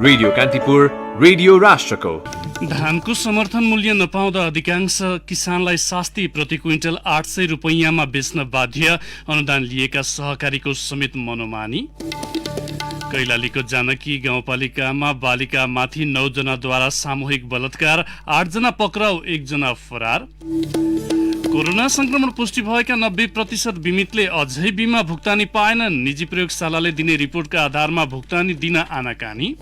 Radio Kantipur, radio राष्ट्रको। धानको समर्थन मूल्य नपाउँदा अधिकांश किसानलाई शास्ति प्रति क्विन्टल 800 रुपैयाँमा बेच्न बाध्य, अनुदान लिएका सहकारीको समेत मनोमानी। कैलालीको जानकी गाउँपालिकामा बालिकामाथि 9 जनाद्वारा सामूहिक बलात्कार, 8 जना पक्राउ, 1 जना फरार। कोरोना संक्रमण पुष्टि भएका 90% बिमितले अझै बिमा भुक्तानी पाएनन्, निजी प्रयोगशालाले दिने रिपोर्टका आधारमा भुक्तानी दिन आनाकानी।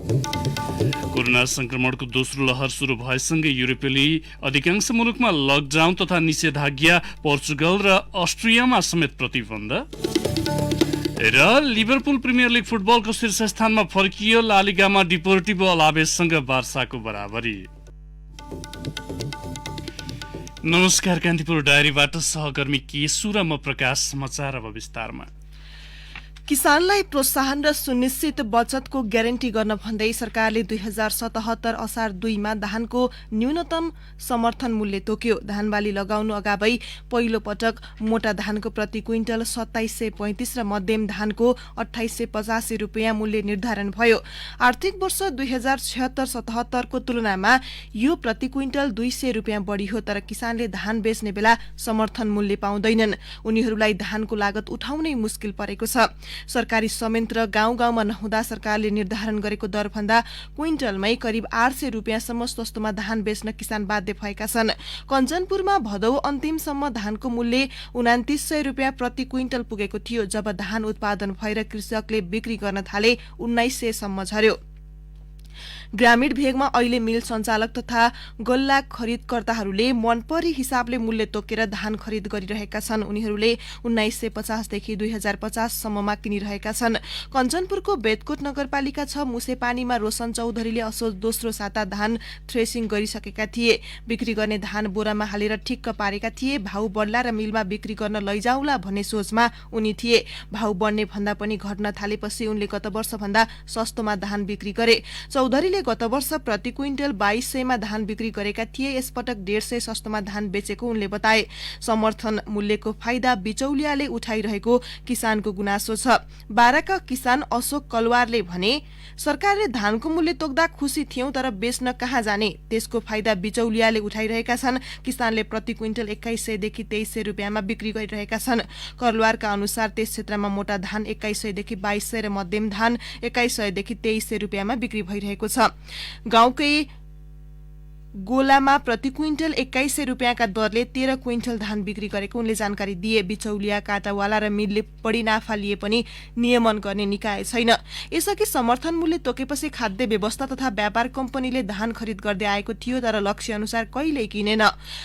कोरोना संक्रमणको दोस्रो लहर सुरु भएसँगै युरोपेली अधिकांश मुलुकमा लकडाउन तथा निषेधाज्ञा, पोर्चुगल र अस्ट्रियामा समेत प्रतिबन्ध। र लिभरपुल प्रिमियर लिग फुटबलको शीर्ष स्थानमा फर्कियो, ला लिगामा डिपोर्टिभो अलाभेससँग बार्साको बराबरी। नमस्कार, कान्तिपुर डायरीबाट सहकर्मी केशु र म प्रकाश। समाचार अब विस्तारमा। किसानलाई प्रोत्साहन र सुनिश्चित बचतको ग्यारेन्टी गर्न भन्दै सरकारले 2077 असार 2 मा धानको न्यूनतम समर्थन मूल्य तोक्यो। धान बाली लगाउनु अगावै पहिलो पटक मोटा धानको प्रति क्विन्टल 2735 र मध्यम धानको 2885 रुपियाँ मूल्य निर्धारण भयो। आर्थिक वर्ष 2076-77 को तुलनामा यो प्रति क्विन्टल 200 रुपियाँ बढी हो, तर किसानले धान बेच्ने बेला समर्थन मूल्य पाउँदैनन्। उनीहरूलाई धानको लागत उठाउनै मुस्किल परेको छ। सरकारी संयन्त्र गाउँ गाउँमा नहुँदा सरकारले निर्धारण गरेको दरभन्दा क्विन्टलमै करिब 800 रुपियाँसम्म सस्तोमा धान बेच्न किसान बाध्य भएका छन्। कञ्चनपुरमा भदौ अन्तिमसम्म धानको मूल्य 2900 रुपियाँ प्रति क्विन्टल पुगेको थियो, जब धान उत्पादन भएर कृषकले बिक्री गर्न थाले 1900 सम्म झर्यो। ग्रामीण भेगमा अहिले मिल सञ्चालक तथा गल्ला खरिदकर्ताहरूले मनपरी हिसाबले मूल्य तोकेर धान खरिद गरिरहेका छन्। उनीहरूले 1950 देखि 2050 सम्ममा किनिरहेका छन्। कञ्चनपुरको बेदकोट नगरपालिका 6 मुसेपानीमा रोशन चौधरीले असोज दोस्रो साता धान थ्रेसिङ गरिसकेका थिए। बिक्री गर्ने धान बोरामा हालेर ठिक्क पारेका थिए। भाउ बढ्ला र मिलमा बिक्री गर्न लैजाउला भन्ने सोचमा उनी थिए। भाउ बढ्ने भन्दा पनि घट्न थालेपछि उनले गत वर्ष भन्दा सस्तोमा धान बिक्री गरे। चौधरीले गत वर्ष प्रति क्विन्टल 2200 मा धान बिक्री गरेका थिए। यसपटक 150 सस्तोमा धान बेचेको उनले बताए। समर्थन मूल्यको फाइदा बिचौलियाले उठाइरहेको किसानको गुनासो छ। बाराका किसान अशोक कलवारले भने, सरकारले धानको मूल्य तोक्दा खुसी थियौं, तर बेच्न कहाँ जाने, त्यसको फाइदा बिचौलियाले उठाइरहेका छन्। किसानले प्रति क्विन्टल 2100 देखि 2300 रुपियाँमा बिक्री गरिरहेका छन्। कलवारका अनुसार त्यस क्षेत्रमा मोटा धान 2100 देखि 2200 र मध्यम धान 2100 देखि 2300 रुपियाँमा बिक्री भइरहेको छ। गाउँकै गोलामा प्रति क्विन्टल 2100 रुपियाँका दरले 13 क्विन्टल धान बिक्री गरेको उनले जानकारी दिए। बिचौलिया, काटावाला र मिलले बढी नाफा लिए पनि नियमन गर्ने निकाय छैन। यसअघि समर्थन मूल्य तोकेपछि खाद्य व्यवस्था तथा व्यापार कम्पनीले धान खरिद गर्दै आएको थियो, तर लक्ष्य अनुसार कहिल्यै किनेन।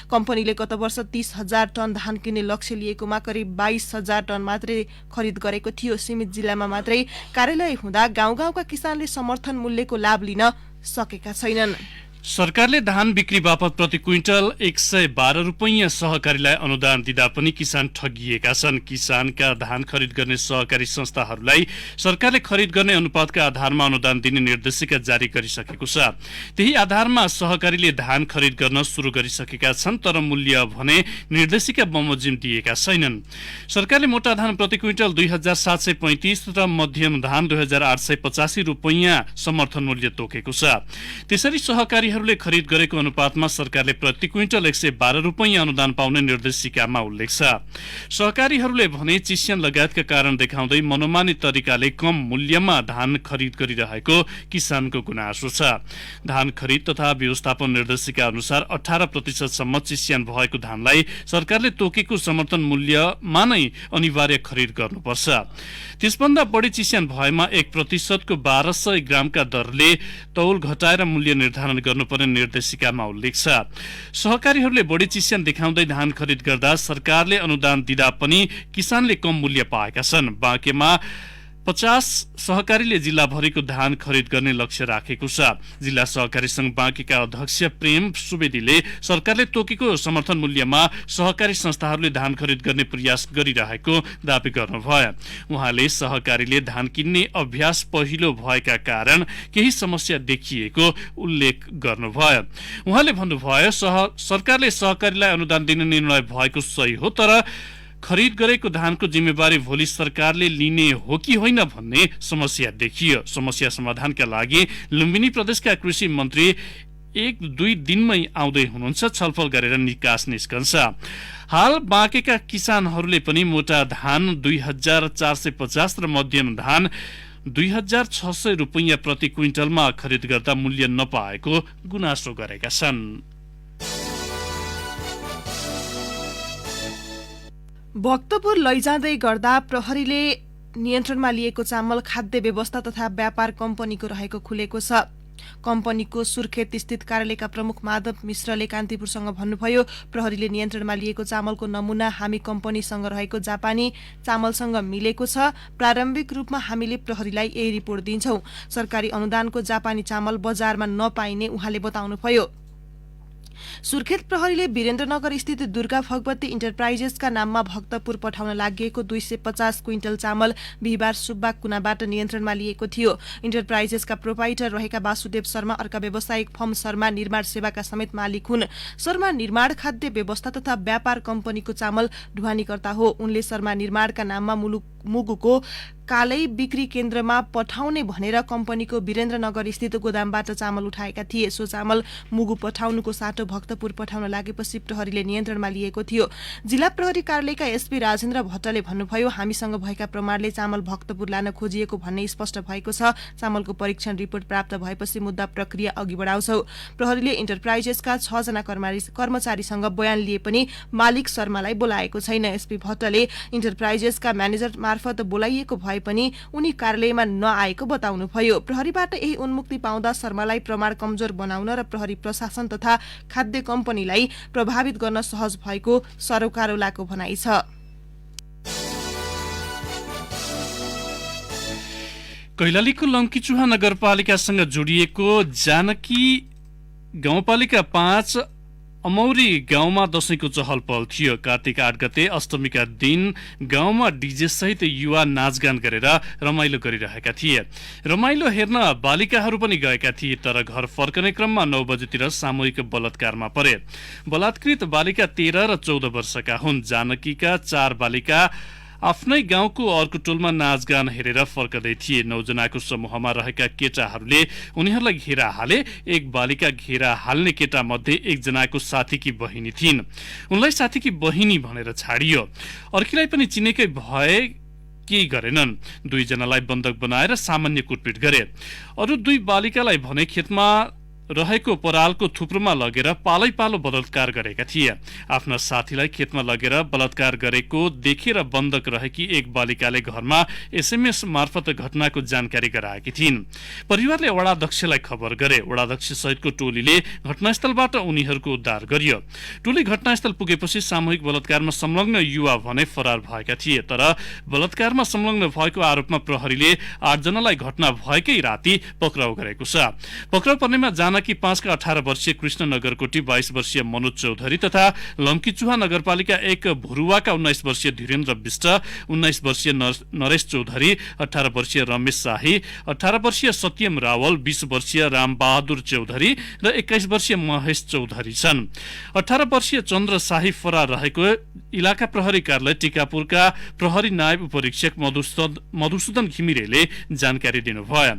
कम्पनीले गत वर्ष 30,000 टन धान किन्ने लक्ष्य लिएकोमा करिब 22,000 टन मात्रै खरिद गरेको थियो। सीमित जिल्लामा मात्रै कार्यालय हुँदा गाउँ गाउँका किसानले समर्थन मूल्यको लाभ लिन सकेका छैनन्। सरकारले धान बिक्री बापत प्रति क्विन्टल 112 रुपैयाँ सहकारीलाई अनुदान दिँदा पनि किसान ठगिएका छन्। किसानका धान खरिद गर्ने सहकारी संस्थाहरूलाई सरकारले खरिद गर्ने अनुपातका आधारमा अनुदान दिने निर्देशिका जारी गरिसकेको छ। त्यही आधारमा सहकारीले धान खरिद गर्न सुरु गरिसकेका छन्, तर मूल्य भने निर्देशिका बमोजिम दिएका छैनन्। सरकारले मोटा धान प्रति क्विन्टल 2735 र मध्यम धान 2885 रुपैयाँ समर्थन मूल्य तोकेको छ। त्यसरी सहकारी खरिद गरेको अनुपातमा सरकारले प्रति क्विन्टल 112 रुपैयाँ अनुदान पाउने निर्देशिकामा उल्लेख छ। सहकारीहरूले भने चिस्यान लगायतका कारण देखाउँदै मनोमानी तरिकाले कम मूल्यमा धान खरिद गरिरहेको किसानको गुनासो छ। धान खरिद तथा व्यवस्थापन निर्देशिका अनुसार 18% सम्म चिस्यान भएको धानलाई सरकारले तोकेको समर्थन मूल्यमा नै अनिवार्य खरिद गर्नुपर्छ। त्यसभन्दा बढी चिस्यान भएमा 1% को 1200 ग्रामका दरले तौल घटाएर मूल्य निर्धारण गर्नुपर्ने निर्देशिकामा उल्लेख छ। सहकारीहरूले बढी चिस्यान देखाउँदै धान खरिद गर्दा सरकारले अनुदान दिँदा पनि किसानले कम मूल्य पाएका छन्। बाँकेमा 50 सहकारीले जिल्लाभरिको धान खरिद गर्ने लक्ष्य राखेको छ। जिल्ला सहकारी संघ बाँकेका अध्यक्ष प्रेम सुवेदीले सरकारले तोकेको समर्थन मूल्यमा सहकारी संस्थाहरूले धान खरिद गर्ने प्रयास गरिरहेको दावी गर्नुभयो। उहाँले सहकारीले धान किन्ने अभ्यास पहिलो भएका कारण केही समस्या देखिएको उल्लेख गर्नुभयो। उहाँले भन्नुभयो, सरकारले सहकारीलाई अनुदान दिने निर्णय भएको सही हो, तर खरिद गरेको धानको जिम्मेवारी भोलि सरकारले लिने हो कि होइन भन्ने समस्या देखियो। समस्या समाधानका लागि लुम्बिनी प्रदेशका कृषि मन्त्री 1-2 दिनमै आउँदै हुनुहुन्छ। छलफल गरेर निकास निस्कन्छ। हाल बाँकेका किसानहरूले पनि मोटा धान 2450 र मध्यम धान 2600 रुपैयाँ प्रति क्विन्टलमा खरिद गर्दा मूल्य नपाएको गुनासो गरेका छन्। भक्तपुर लैजाँदै गर्दा प्रहरीले नियन्त्रणमा लिएको चामल खाद्य व्यवस्था तथा व्यापार कम्पनीको रहेको खुलेको छ। कम्पनीको सुर्खेत स्थित कार्यालयका प्रमुख माधव मिश्रले कान्तिपुरसँग भन्नुभयो, प्रहरीले नियन्त्रणमा लिएको चामलको नमूना हामी कम्पनीसँग रहेको जापानी चामलसँग मिलेको छ। प्रारम्भिक रूपमा हामीले प्रहरीलाई यही रिपोर्ट दिन्छौं। सरकारी अनुदानको जापानी चामल बजारमा नपाइने उहाँले बताउनुभयो। सुर्खेत प्रहरीले वीरेन्द्रनगर स्थित दुर्गा भगवती इन्टरप्राइजेसका नाममा भक्तपुर पठाउन लागि 250 क्विन्टल चामल बिहिबार सुब्बा कुनाबाट नियन्त्रणमा लिएको थियो। इन्टरप्राइजेसका प्रोपाइटर रहेका वासुदेव शर्मा अर्का व्यावसायिक फर्म शर्मा निर्माण सेवाका समेत मालिक हुन्। शर्मा निर्माण खाद्य व्यवस्था तथा व्यापार कम्पनीको चामल ढुवानीकर्ता हो। उनले शर्मा निर्माणका नाममा मुगुको कालै बिक्री केन्द्रमा पठाउने भनेर कम्पनीको वीरेन्द्रनगर स्थित गोदामबाट चामल उठाएका थिए। सो चामल मुगु पठाउनुको साटो भक्तपुर पठाउन लागेपछि प्रहरीले नियन्त्रणमा लिएको थियो। जिल्ला प्रहरी कार्यालयका एसपी राजेन्द्र भट्टले भन्नुभयो, हामीसँग भएका प्रमाणले चामल भक्तपुर लान खोजिएको भन्ने स्पष्ट भएको छ। चामलको परीक्षण रिपोर्ट प्राप्त भएपछि मुद्दा प्रक्रिया अघि बढाउँछौ। प्रहरीले इन्टरप्राइजेसका 6 जना कर्मचारीसँग बयान लिए पनि मालिक शर्मालाई बोलाएको छैन। एसपी भट्टले इन्टरप्राइजेसका म्यानेजर मार्फत बोलाइएको भए पनि उनी कार्यालयमा नआएको बताउनुभयो। प्रहरीबाट यही उन्मुक्ति पाउँदा शर्मालाई प्रमाण कमजोर बनाउन र प्रहरी प्रशासन तथा खाद्य कम्पनीलाई प्रभावित गर्न सहज भएको सरोकारोलाको भनाइ छ। कैलालीको लम्कीचुहा नगरपालिकासँग जोडिएको जानकी गाउँपालिका 5 अमौरी गाउँमा दशैंको चहल पहल थियो। कार्तिक 8 गते अष्टमीका दिन गाउँमा डीजे सहित युवा नाचगान गरेर रमाइलो गरिरहेका थिए। रमाइलो हेर्न बालिकाहरू पनि गएका थिए, तर घर फर्कने क्रममा 9 बजेतिर सामूहिक बलात्कारमा परे। बलात्कृत बालिका 13 र 14 वर्षका हुन्। जानकीका 4 बालिका आफ्नै गाउँको अर्को टोलमा नाचगान हेरेर फर्कदै थिए। 9 जनाको समूहमा रहेका केटाहरूले उनीहरूलाई घेरा हाले। एक बालिका घेरा हाल्ने केटा मध्ये 1 जनाको साथीकी बहिनी थिइन्। उनलाई साथीकी बहिनी भनेर छाडियो। अर्कीलाई पनि चिनेकै भए केही गरेनन्। 2 जनालाई बन्धक बनाएर सामान्य कुटपिट गरे। अरू 2 बालिकालाई भने खेतमा रहेको परालको थुप्रोमा लगेर पालै पालो बलात्कार गरेका थिए। आफ्ना साथीलाई खेतमा लगेर बलात्कार गरेको देखेर बन्धक रहेकी एक बालिकाले घरमा एसएमएस मार्फत घटनाको जानकारी गराएकी थिइन्। परिवारले वडाध्यक्षलाई खबर गरे। वडाध्यक्ष सहितको टोलीले घटनास्थलबाट उनीहरूको उद्धार गरियो। टोली घटनास्थल पुगेपछि सामूहिक बलात्कारमा संलग्न युवा भने फरार भएका थिए, तर बलात्कारमा संलग्न भएको आरोपमा प्रहरीले 8 जनालाई घटना भएकै राति पक्राउ गरेको छ। पक्राउ पर्नेमा जानकी 5 का 18 वर्षीय कृष्ण नगरकोटी, 22 वर्षीय मनोज चौधरी तथा लम्कीचुहा नगरपालिका 1 भुरुवाका 19 वर्षीय धीरेन्द्र विष्ट, 19 वर्षीय नरेश चौधरी, 18 वर्षीय रमेश शाही, 18 वर्षीय सत्यम रावल, 20 वर्षीय रामबहादुर चौधरी र 21 वर्षीय महेश चौधरी छन्। 18 वर्षीय चन्द्र शाही फरार रहेको इलाका प्रहरी कार्यालय टिकापुरका प्रहरी नायब उपरीक्षक मधुसूदन घिमिरेले जानकारी दिनुभयो।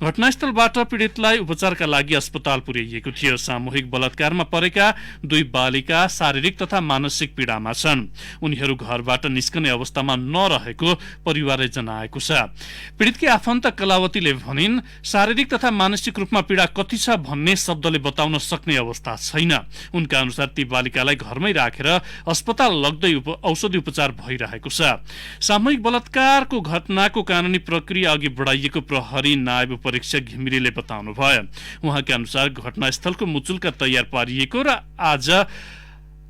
घटनास्थलबाट पीडितलाई उपचारका लागि अस्पताल पुर्याइएको थियो। सामूहिक बलात्कारमा परेका 2 बालिका शारीरिक तथा मानसिक पीडामा छन्। उनीहरू घरबाट निस्कने अवस्थामा नरहेको परिवारले जनाएको छ। पीडितकी आफन्त कलावतीले भनिन्, शारीरिक तथा मानसिक रूपमा पीडा कति छ भन्ने शब्दले बताउन सक्ने अवस्था छैन। उनका अनुसार ती बालिकालाई घरमै राखेर अस्पताल लग्दै औषधि उपचार भइरहेको छ। सामूहिक बलात्कारको घटनाको कानूनी प्रक्रिया अघि बढाइएको प्रहरी नायब परीक्षक घिमिरेले बताउनुभयो। उहाँका अनुसार घटनास्थलको मुचुल्का तयार पारिएको र आज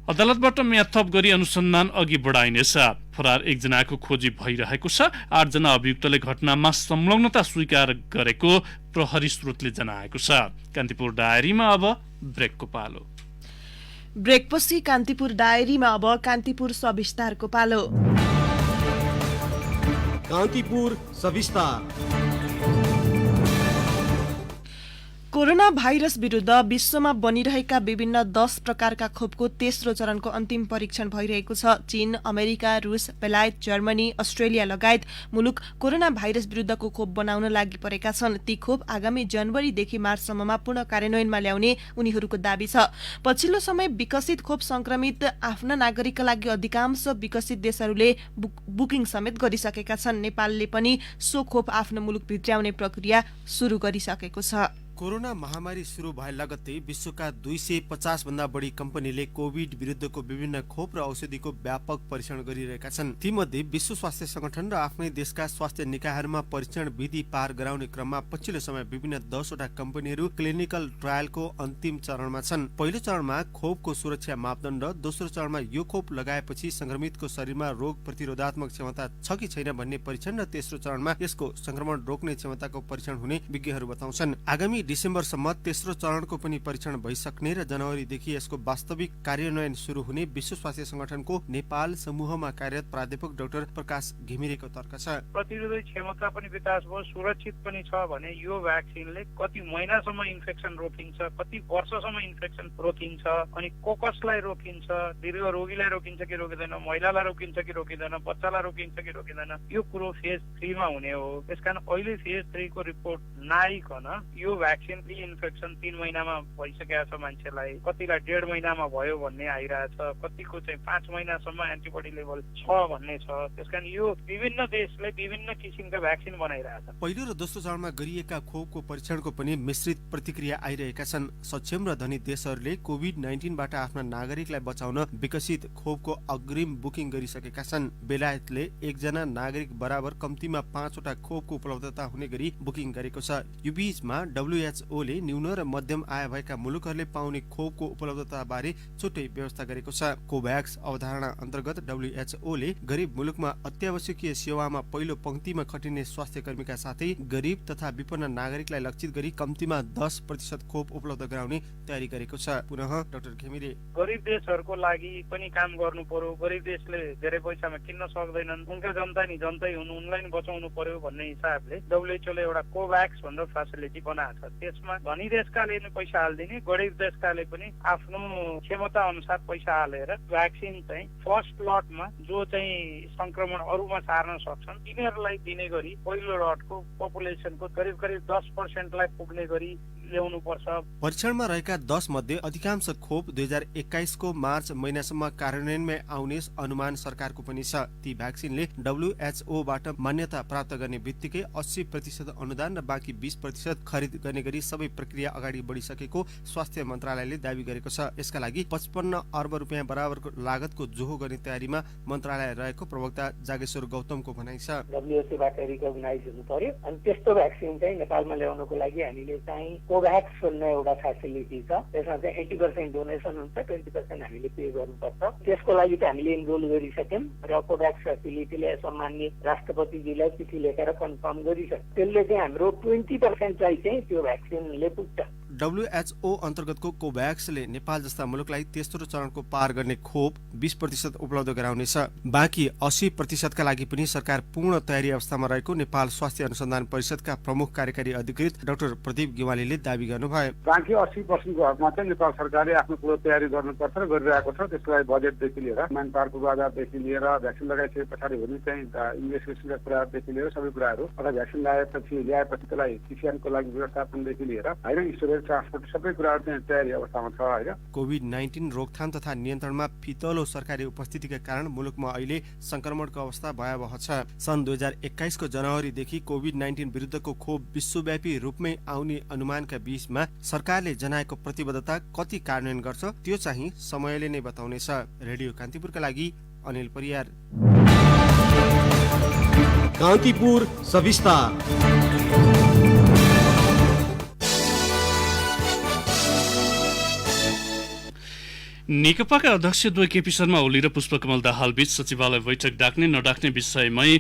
अदालतबाट म्याद थप गरी अनुसन्धान अघि बढाइनेछ। फरार 1 जनाको खोजी भइरहेको छ। 8 जना अभियुक्तले घटनामा संलग्नता स्वीकार गरेको प्रहरी स्रोतले जनाएको छ। कान्तिपुर डायरीमा अब ब्रेकको पालो। ब्रेकपछि कान्तिपुर डायरीमा अब कान्तिपुर सविस्तारको पालो। कान्तिपुर सविस्तार। कोरोना भाइरस विरुद्ध विश्वमा बनिरहेका विभिन्न 10 प्रकारका खोपको तेस्रो चरणको अन्तिम परीक्षण भइरहेको छ। चीन, अमेरिका, रूस, बेलायत, जर्मनी, अस्ट्रेलिया लगायत मुलुक कोरोना भाइरस विरुद्धको खोप बनाउन लागि परेका छन्। ती खोप आगामी जनवरीदेखि मार्चसम्ममा पूर्ण कार्यान्वयनमा ल्याउने उनीहरूको दाबी छ। पछिल्लो समय विकसित खोप संक्रमित आफ्ना नागरिकका लागि अधिकांश विकसित देशहरूले बुकिङ समेत गरिसकेका छन्। नेपालले पनि सो खोप आफ्नो मुलुक भित्र्याउने प्रक्रिया सुरु गरिसकेको छ। कोरोना महामारी सुरु भए लगत्तै विश्वका 250 भन्दा बढी कम्पनीले कोभिड विरुद्धको विभिन्न खोप र औषधिको व्यापक परीक्षण गरिरहेका छन्। तीमध्ये विश्व स्वास्थ्य संगठन र आफ्नै देशका स्वास्थ्य निकायहरूमा परीक्षण विधि पार गराउने क्रममा पछिल्लो समय विभिन्न 10 वटा कम्पनीहरू क्लिनिकल ट्रायलको अन्तिम चरणमा छन्। पहिलो चरणमा खोपको सुरक्षा मापदण्ड, दोस्रो चरणमा यो खोप लगाएपछि संक्रमितको शरीरमा रोग प्रतिरोधात्मक क्षमता छ कि छैन भन्ने परीक्षण र तेस्रो चरणमा यसको संक्रमण रोक्ने क्षमताको परीक्षण हुने विज्ञहरू बताउँछन्। आगामी डिसेम्बरसम्म तेस्रो चरणको पनि परीक्षण भइसक्ने र जनवरीदेखि यसको वास्तविक कार्यान्वयन सुरु हुने विश्व स्वास्थ्य संगठनको नेपाल समूहमा कार्यरत प्राध्यापक डाक्टर प्रकाश घिमिरेको तर्क छ। प्रतिरोधक क्षमता पनि विकास भयो, सुरक्षित पनि छ भने यो भ्याक्सिनले कति महिनासम्म इन्फेक्सन रोकिन्छ, कति वर्षसम्म इन्फेक्सन रोकिन्छ, अनि कसलाई रोकिन्छ, दीर्घ रोगीलाई रोकिन्छ कि रोकिँदैन, महिलालाई रोकिन्छ कि रोकिँदैन, बच्चालाई रोकिन्छ कि रोकिँदैन, यो कुरो फेज 3 मा हुने हो। त्यसकारण अहिले फेज 3 को रिपोर्ट नआइकन यो भ्याक्सिन इन्फेक्सन 3 महिनामा भइसकेको छ, मान्छेलाई कतिलाई 1.5 महिनामा भयो भन्ने आइरहेछ, कतिको चाहिँ 5 महिनासम्म एन्टिबडी लेभल छ भन्ने छ। त्यसकारण यो विभिन्न देशले विभिन्न किसिमका भ्याक्सिन बनाइरहेछ। पहिलो र दोस्रो चरणमा गरिएका खोपको परीक्षणको पनि मिश्रित प्रतिक्रिया आइरहेका छन्। सक्षम र धनी देशहरूले कोभिड-19 बाट आफ्ना नागरिकलाई बचाउन विकसित खोपको अग्रिम बुकिङ गरिसकेका छन्। बेलायतले एकजना नागरिक बराबर कम्तीमा 5 वटा खोपको उपलब्धता हुने गरी बुकिङ गरेको छ। यो बीचमा WHO ले न्यून र मध्यम आय भएका मुलुकहरूले पाउने खोपको उपलब्धता बारे छुट्टै व्यवस्था गरेको छ। कोभ्याक्स अवधारणा अन्तर्गत WHO ले गरिब मुलुकमा अत्यावश्यकीय सेवामा पहिलो पंक्तिमा खटिने स्वास्थ्य कर्मीका साथै गरिब तथा विपन्न नागरिकलाई लक्षित गरी कम्तीमा 10% खोप उपलब्ध गराउने तयारी गरेको छ। पुनः डाक्टर घिमिरे, गरिब देशहरूको लागि पनि काम गर्नु पर्यो। गरिब देशले धेरै पैसामा किन्न सक्दैनन्, उनका जनता नि जनतै हुन्, उनलाई नि बचाउनु पर्यो भन्ने हिसाबले WHO ले एउटा कोभ्याक्स भनेर फेसिलिटी बनाएको छ। त्यसमा धनी देशकाले पनि पैसा हाल्दिने, गरिब देशकाले पनि आफ्नो क्षमता अनुसार पैसा हालेर भ्याक्सिन चाहिँ फर्स्ट लटमा जो चाहिँ संक्रमण अरूमा सार्न सक्छन् तिनीहरूलाई दिने गरी पहिलो लटको पपुलेसनको करिब 10% लाई पुग्ने गरी ल्याउनु पर्छ। परीक्षणमा रहेका 10 मध्ये अधिकांश खोप 2021 को मार्च महिनासम्म कार्यान्वयनमै आउने अनुमान सरकारको पनि छ। ती भ्याक्सिनले WHO बाट मान्यता प्राप्त गर्ने बित्तिकै 80% अनुदान र बाँकी 20% खरिद गर्ने गरी सबै प्रक्रिया अगाडि बढिसकेको स्वास्थ्य मन्त्रालयले दावी गरेको छ। यसका लागि 55 अर्ब रुपियाँ बराबरको लागतको जोहो गर्ने तयारीमा मन्त्रालय रहेको प्रवक्ता जागेश्वर गौतमको भनाइ छ। WHO बाट रिकग्नाइज हुनु पर्यो अनि त्यस्तो भ्याक्सिन चाहिँ नेपालमा ल्याउनको लागि हामीले चाहिँ कोभ्याक्स भन्ने एउटा फेसिलिटी छ। त्यसमा चाहिँ 80% डोनेसन हुन्छ, 20% हामीले पे गर्नुपर्छ। त्यसको लागि चाहिँ हामीले इनरोल गरिसक्यौँ र कोभ्याक्स फेसिलिटीले सम्माननीय राष्ट्रपतिजीलाई चिठी लेखेर कन्फर्म गरिसक्यो। त्यसले चाहिँ हाम्रो 20% चाहिँ त्यो भ्याक्सिनले पुग्छ। WHO अन्तर्गतको कोभ्याक्सले नेपाल जस्ता मुलुकलाई तेस्रो चरणको पार गर्ने खोप 20% उपलब्ध गराउनेछ। बाँकी 80% का लागि पनि सरकार पूर्ण तयारी अवस्थामा रहेको नेपाल स्वास्थ्य अनुसन्धान परिषदका प्रमुख कार्यकारी अधिकृत डाक्टर प्रदीप गिवालीले दावी गर्नुभयो। बाँकी 80% को हकमा चाहिँ नेपाल सरकारले आफ्नो पूर्ण तयारी गर्नुपर्छ र गरिरहेको छ। त्यसको लागि बजेटदेखि लिएर म्यान पावरको पूर्वाधारदेखि लिएर भ्याक्सिन लगाइसके पछाडि हुने चाहिँ इन्भेस्टिगेसनका कुरादेखि लिएर सबै कुराहरू अथवा भ्याक्सिन ल्याएपछि त्यसलाई PCR को लागि व्यवस्थापनदेखि लिएर होइन स्टोरेज ट्रान्सपोर्ट सबै कुराहरू चाहिँ तयारी अवस्थामा छ। होइन कोभिड-19 रोकथाम तथा नियन्त्रणमा फितलो सरकारी उपस्थितिका कारण मुलुकमा अहिले संक्रमणको अवस्था भयावह छ। सन् 2021 को जनवरीदेखि कोभिड-19 विरुद्धको खोप विश्वव्यापी रूपमै आउने अनुमानका बीचमा सरकारले जनाएको प्रतिबद्धता कति कार्यान्वयन गर्छ त्यो चाहिँ समयले नै बताउनेछ। रेडियो कान्तिपुरका लागि अनिल परियार। कान्तिपुर सविस्तार। नेकपाका अध्यक्ष द्वय केपी शर्मा ओली र पुष्पकमल दाहाल बीच सचिवालय बैठक डाक्ने नडाक्ने विषयमै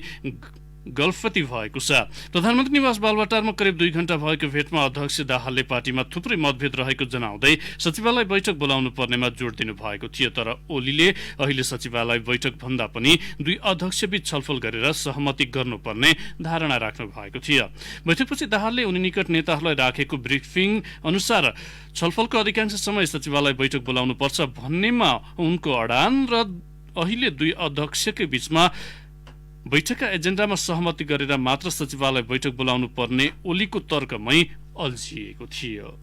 गल्फवती भएको छ। प्रधानमन्त्री निवास बालुवाटारमा करिब 2 घण्टा भएको भेटमा अध्यक्ष दाहालले पार्टीमा थुप्रै मतभेद रहेको जनाउँदै सचिवालय बैठक बोलाउनु पर्नेमा जोड दिनु भएको थियो। तर ओलीले अहिले सचिवालय बैठक भन्दा पनि 2 अध्यक्षबीच छलफल गरेर सहमति गर्नुपर्ने धारणा राख्नु भएको थियो। बैठकपछि दाहालले उनी निकट नेताहरूलाई राखेको ब्रिफिङ अनुसार छलफलको अधिकांश समय सचिवालय बैठक बोलाउनु पर्छ भन्नेमा उनको अडान र अहिले 2 अध्यक्षकै बीचमा बैठकका एजेन्डामा सहमति गरेर मात्र सचिवालय बैठक बोलाउनु पर्ने ओलीको तर्कमै अल्झिएको थियो।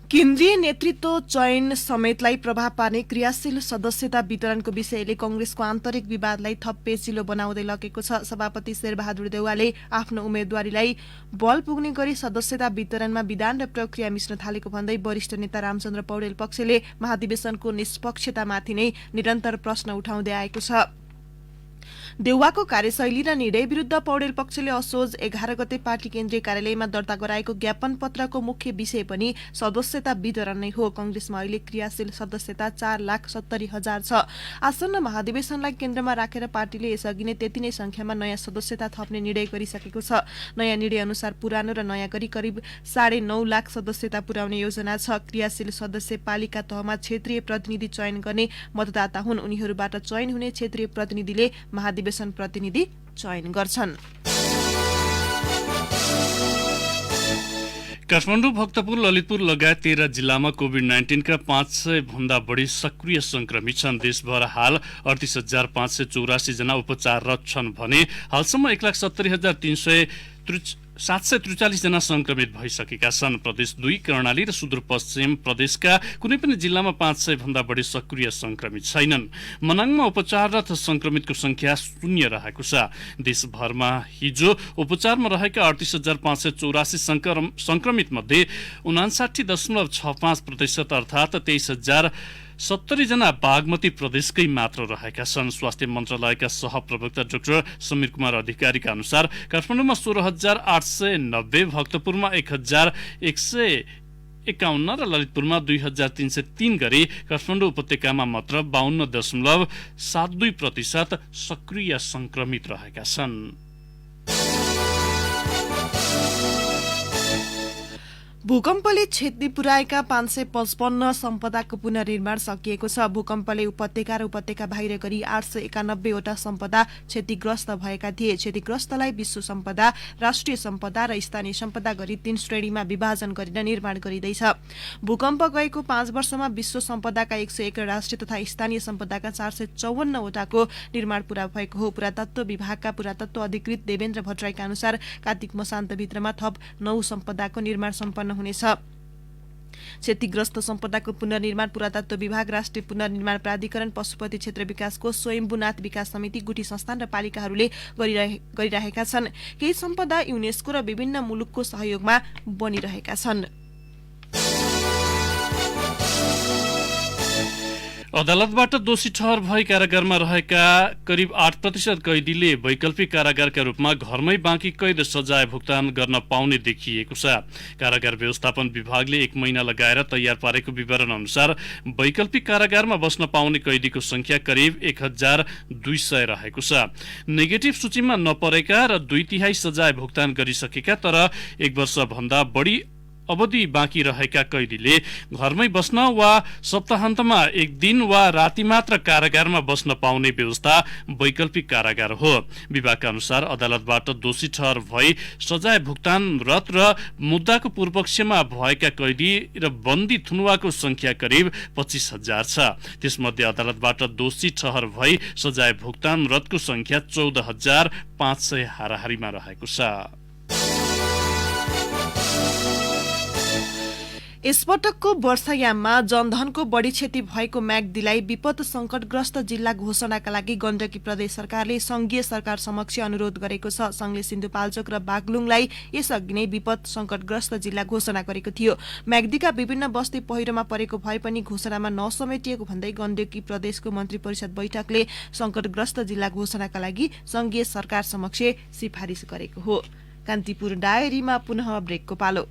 केन्द्रीय नेतृत्व चयन समेतलाई प्रभाव पार्ने क्रियाशील सदस्यता वितरणको विषयले कंग्रेसको आन्तरिक विवादलाई थप पेचिलो बनाउँदै लगेको छ। सभापति शेरबहादुर देउवाले आफ्नो उम्मेद्वारीलाई बल पुग्ने गरी सदस्यता वितरणमा विधान र प्रक्रिया मिच्न थालेको भन्दै वरिष्ठ नेता रामचन्द्र पौडेल पक्षले महाधिवेशनको निष्पक्षतामाथि नै निरन्तर प्रश्न उठाउँदै आएको छ। देउवाको कार्यशैली र निर्णय विरुद्ध पौडेल पक्षले असोज 11 गते पार्टी केन्द्रीय कार्यालयमा दर्ता गराएको ज्ञापन पत्रको मुख्य विषय पनि सदस्यता वितरण नै हो। कंग्रेसमा अहिले क्रियाशील सदस्यता 4,70,000 छ। आसन्न महाधिवेशनलाई केन्द्रमा राखेर पार्टीले यसअघि नै त्यति नै संख्यामा नयाँ सदस्यता थप्ने निर्णय गरिसकेको छ। नयाँ निर्णय अनुसार पुरानो र नयाँ गरी करिब 9.5 लाख सदस्यता पुर्याउने योजना छ। क्रियाशील सदस्य पालिका तहमा क्षेत्रीय प्रतिनिधि चयन गर्ने मतदाता हुन्। उनीहरूबाट चयन हुने क्षेत्रीय प्रतिनिधिले महाधिवेशन प्रतिनिधि चयन गर्छन्। काठमाडौँ, भक्तपुर, ललितपुर लगायत 13 जिल्लामा कोभिड-19 का 500 भन्दा बढी सक्रिय संक्रमित छन्। देशभर हाल 38,584 जना उपचाररत छन् भने हालसम्म 1,70,743 जना संक्रमित भइसकेका छन्। प्रदेश 2 कर्णाली र सुदूरपश्चिम प्रदेशका कुनै पनि जिल्लामा 500 भन्दा बढी सक्रिय संक्रमित छैनन्। मनाङमा उपचाररत संक्रमितको संख्या 0 रहेको छ। देशभरमा हिजो उपचारमा रहेका 38,584 संक्रमित मध्ये 59.65% अर्थात् 23,070 जना बागमती प्रदेशकै मात्र रहेका छन्। स्वास्थ्य मन्त्रालयका सहप्रवक्ता डाक्टर समीर कुमार अधिकारीका अनुसार काठमाडौँमा 16,890, भक्तपुरमा 1,151 र ललितपुरमा 2,303 गरी काठमाडौँ उपत्यकामा मात्र 52.72% सक्रिय संक्रमित रहेका छन्। भूकम्पले क्षति पुर्याएका 555 सम्पदाको पुनर्निर्माण सकिएको छ। भूकम्पले उपत्यका र उपत्यका बाहिर गरी 891 वटा सम्पदा क्षतिग्रस्त भएका थिए। क्षतिग्रस्तलाई विश्व सम्पदा, राष्ट्रिय सम्पदा र स्थानीय सम्पदा गरी 3 श्रेणीमा विभाजन गरेर निर्माण गरिँदैछ। भूकम्प गएको 5 वर्षमा विश्व सम्पदाका 101 र राष्ट्रिय तथा स्थानीय सम्पदाका 454 वटाको निर्माण पूरा भएको हो। पुरातत्व विभागका पुरातत्व अधिकृत देवेन्द्र भट्टराईका अनुसार कार्तिक मसान्तभित्रमा थप 9 सम्पदाको निर्माण सम्पन्न हुनेछ। क्षतिग्रस्त सम्पदाको पुनर्निर्माण पुरातत्व विभाग, राष्ट्रिय पुनर्निर्माण प्राधिकरण, पशुपति क्षेत्र विकास कोष, स्वयम्भूनाथ विकास समिति, गुठी संस्थान र पालिकाहरूले गरिरहेका छन्। केही सम्पदा युनेस्को र विभिन्न मुलुकको सहयोगमा बनिरहेका छन्। अदालतबाट दोषी ठहर भई कारागारमा रहेका करिब 8% कैदीले वैकल्पिक कारागारका रूपमा घरमै बाँकी कैद सजाय भुक्तान गर्न पाउने देखिएको छ। कारागार व्यवस्थापन विभागले 1 महिना लगाएर तयार पारेको विवरण अनुसार वैकल्पिक कारागारमा बस्न पाउने कैदीको संख्या करिब 1,200 रहेको छ। नेगेटिभ सूचीमा नपरेका र 2/3 सजाय भुक्तान गरिसकेका तर 1 वर्ष भन्दा बढी अवधि बाँकी रहेका कैदीले घरमै बस्न वा सप्ताहन्तमा 1 दिन वा राति मात्र कारागारमा बस्न पाउने व्यवस्था वैकल्पिक कारागार हो। विभागका अनुसार अदालतबाट दोषी ठहर भई सजाय भुक्तानरत र मुद्दाको पूर्वपक्षमा भएका कैदी र बन्दी थुनुवाको संख्या करिब 25,000 छ। त्यसमध्ये अदालतबाट दोषी ठहर भई सजाय भुक्तानरतको संख्या 14,500 हाराहारीमा रहेको छ। यसपटकको वर्षायाममा जनधनको बढी क्षति भएको म्याग्दीलाई विपद संकटग्रस्त जिल्ला घोषणाका लागि गण्डकी प्रदेश सरकारले संघीय सरकार समक्ष अनुरोध गरेको छ। संघले सिन्धुपाल्चोक र बागलुङलाई यसअघि नै विपद संकटग्रस्त जिल्ला घोषणा गरेको थियो। म्याग्दीका विभिन्न बस्ती पहिरोमा परेको भए पनि घोषणामा नसमेटिएको भन्दै गण्डकी प्रदेशको मन्त्री परिषद बैठकले संकटग्रस्त जिल्ला घोषणाका लागि संघीय सरकार समक्ष सिफारिस गरेको हो। कान्तिपुर डायरीमा पुनः ब्रेकको पालो।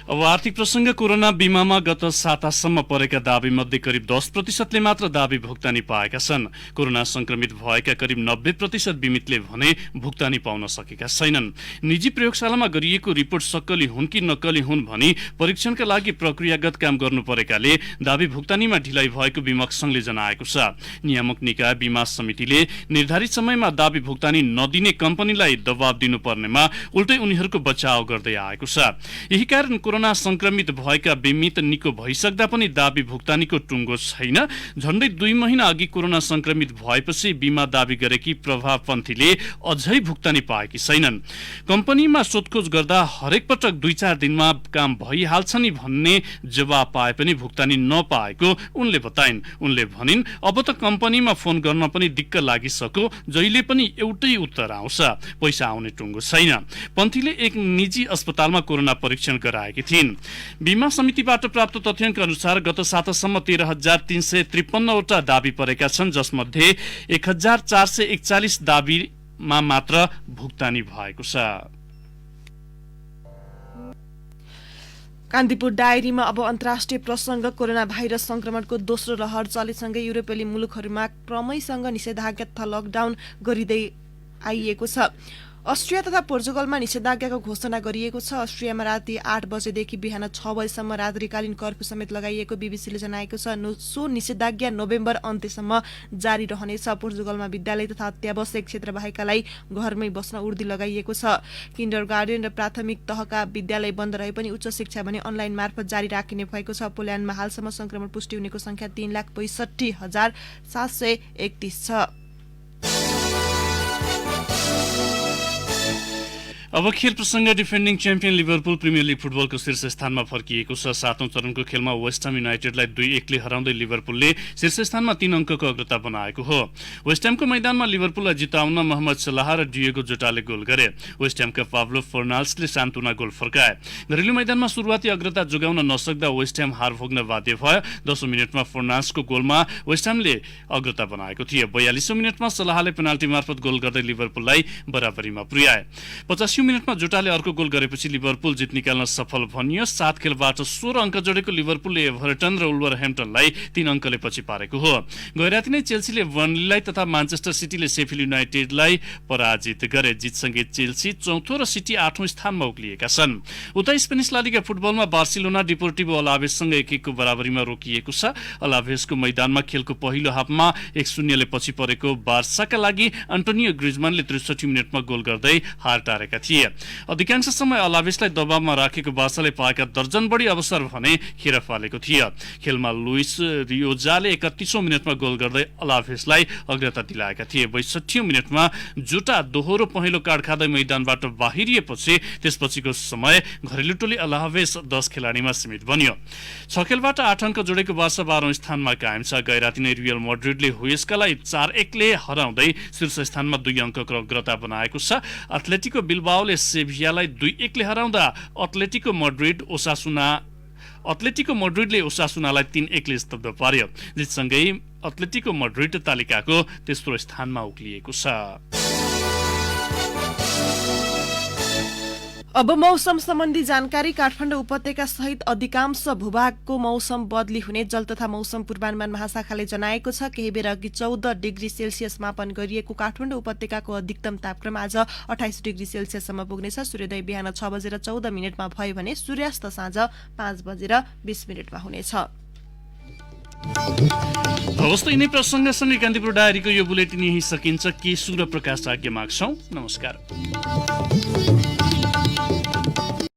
अब आर्थिक प्रसंग कोरोना बीमामा गत सातासम्म परेका दाबी मध्ये करिब 10% मात्र दाबी भुक्तानी पाएका छन्। कोरोना संक्रमित भएका करिब 90% बीमितले भने भुक्तानी पाउन सकेका छैनन्। निजी प्रयोगशालामा गरिएको रिपोर्ट सक्कली हुन् कि नक्कली हुन् भनी परीक्षणका लागि प्रक्रियागत काम गर्नु परेकाले दाबी भुक्तानीमा ढिलाइ भएको बीमक संघले जनाएको छ। नियामक निकाय बीमा समितिले निर्धारित समयमा दाबी भुक्तानी नदिने कम्पनीलाई दबाब दिनुपर्नेमा उल्टै उनीहरूको बचाव गर्दै आएको छ। यही कारण कोरोना संक्रमित भएका बीमित निको भइसक्दा पनि दाबी भुक्तानीको टुङ्गो छैन। झण्डै 2 महिना अघि कोरोना संक्रमित भएपछि बीमा दाबी गरेकी प्रभाव पन्थीले अझै भुक्तानी पाएकी छैनन्। कम्पनीमा सोधखोज गर्दा हरेक पटक 2-4 दिनमा काम भइहाल्छ नि भन्ने जवाब पाए पनि भुक्तानी नपाएको उनले बताइन्। उनले भनिन्, अब त कम्पनीमा फोन गर्न पनि दिक्क लागिसक्यो, जहिले पनि एउटै उत्तर आउँछ, पैसा आउने टुङ्गो छैन। पन्थीले एक निजी अस्पतालमा कोरोना परीक्षण गराएकी थिइन्। बीमा समितिबाट प्राप्त तथ्याङ्क अनुसार गत सातासम्म 13,353 वटा दाबी परेका छन्, जसमध्ये 1,441 दाबीमा मात्र भुक्तानी भएको छ। कान्तिपुर डायरीमा अब अन्तर्राष्ट्रिय प्रसंग कोरोना भाइरस संक्रमणको दोस्रो लहर चलेसँगै युरोपेली मुलुकहरूमा क्रमैसँग निषेधाज्ञा लकडाउन गरिँदै आइएको छ। अस्ट्रिया तथा पोर्चुगलमा निषेधाज्ञाको घोषणा गरिएको छ। अस्ट्रियामा राति 8 बजेदेखि बिहान 6 बजेसम्म रात्रिकालीन कर्फ्यू समेत लगाइएको बीबीसीले जनाएको छ। सो निषेधाज्ञा नोभेम्बर अन्त्यसम्म जारी रहनेछ। पोर्चुगलमा विद्यालय तथा अत्यावश्यक क्षेत्र बाहेकलाई घरमै बस्न उर्दी लगाइएको छ। किन्डरगार्टन र प्राथमिक तहका विद्यालय बन्द रहे पनि उच्च शिक्षा भने अनलाइन मार्फत जारी राखिने भएको छ। पोल्यान्डमा हालसम्म संक्रमण पुष्टि हुनेको संख्या 3,65,731 छ। अब खेल प्रसंग defending champion Liverpool premier league फुटबलको शीर्ष स्थानमा फर्किएको छ। 7औं चरणको खेलमा वेस्ट ह्याम युनाइटेडलाई 2-1ले हराउँदै लिभरपुलले शीर्ष स्थानमा 3 अङ्कको अग्रता बनाएको हो। वेस्ट ह्यामको मैदानमा लिभरपुललाई जिताउन मोहम्मद सलाह र डिएगो जोटाले गोल गरे। वेस्ट ह्यामका पाब्लो फर्नाल्ड्सले सान्तुना गोल फर्काए। घरेलु मैदानमा सुरुवाती अग्रता जोगाउन नसक्दा वेस्ट ह्याम हार भोग्न बाध्य भयो। 10औं मिनेटमा फर्नाल्ड्सको गोलमा वेस्ट ह्यामले अग्रता बनाएको थियो। 42औं मिनेटमा सलाहले पेनाल्टी मार्फत गोल गर्दै लिभरपुललाई बराबरीमा पुर्याए। 85औं मिनेटमा जोटाले अर्को गोल गरेपछि लिभरपुल जित निकाल्न सफल बनियो। 7 खेलबाट 16 अङ्क जोडेको लिभरपुलले एभर्टन र वुल्भरह्याम्पटनलाई 3 अङ्कले पछि पारेको हो। गैराती नै चेल्सीले बर्नलीलाई तथा म्यानचेस्टर सिटीले शेफिल्ड युनाइटेडलाई पराजित गरे। जितसँगै चेल्सी 4औं र सिटी 8औं स्थानमा उक्लिएका छन्। उता स्पेनिस ला लिगा फुटबलमा बार्सिलोना डिपोर्टिभो अलाभेससँग 1-1 को बराबरीमा रोकिएको छ। अलाभेसको मैदानमा खेलको पहिलो हाफमा 1-0 ले पछि परेको बार्साका लागि एन्टोनियो ग्रिजमनले 63 मिनेटमा गोल गर्दै हार टारेका थिए। अधिकांश समय अलाभेसलाई दबावमा राखेको बार्साले पाएका दर्जन बढी अवसर भने खेर फालेको थियो। खेलमा लुइस रियोजाले 31औं मिनेटमा गोल गर्दै अलाभेसलाई अग्रता दिलाएका थिए। 62औं मिनेटमा जोटा दोहोरो पहिलो कार्ड खाँदै मैदानबाट बाहिरिएपछि त्यसपछिको समय घरेलु टोली अलाभेस 10 खेलाडीमा सीमित बन्यो। 6 खेलबाट 8 अङ्क जोडेको बार्सा 12औं स्थानमा कायम छ। गैराती नै रियल मैड्रिडले हुएस्कालाई 4-1 ले हराउँदै शीर्ष स्थानमा 2 अङ्कको अग्रता बनाएको छ। एथलेटिको बिल्बाओले सेभियालाई 2-1 ले हराउँदा एथलेटिको मैड्रिडले ओसासुनालाई 3-1 ले स्तब्ध पार्यो। जितसँगै एथलेटिको मैड्रिड तालिकाको तेस्रो स्थानमा उक्लिएको छ। अब मौसम सम्बन्धी जानकारी। काठमाडौँ उपत्यका सहित अधिकांश भूभागको मौसम बदली हुने जल तथा मौसम पूर्वानुमान महाशाखाले जनाएको छ। केही बेर अघि 14 डिग्री सेल्सियस मापन गरिएको काठमाडौँ उपत्यकाको अधिकतम तापक्रम आज 28 डिग्री सेल्सियससम्म पुग्नेछ। सूर्योदय बिहान 6:14 भयो भने सूर्यास्त साँझ 5:20 हुनेछ। हवस्, यिनै प्रसङ्गसँगै कान्तिपुर डायरीको यो बुलेटिन यही सकिन्छ। केशु र प्रकाश आज्ञा माग्छौं। नमस्कार।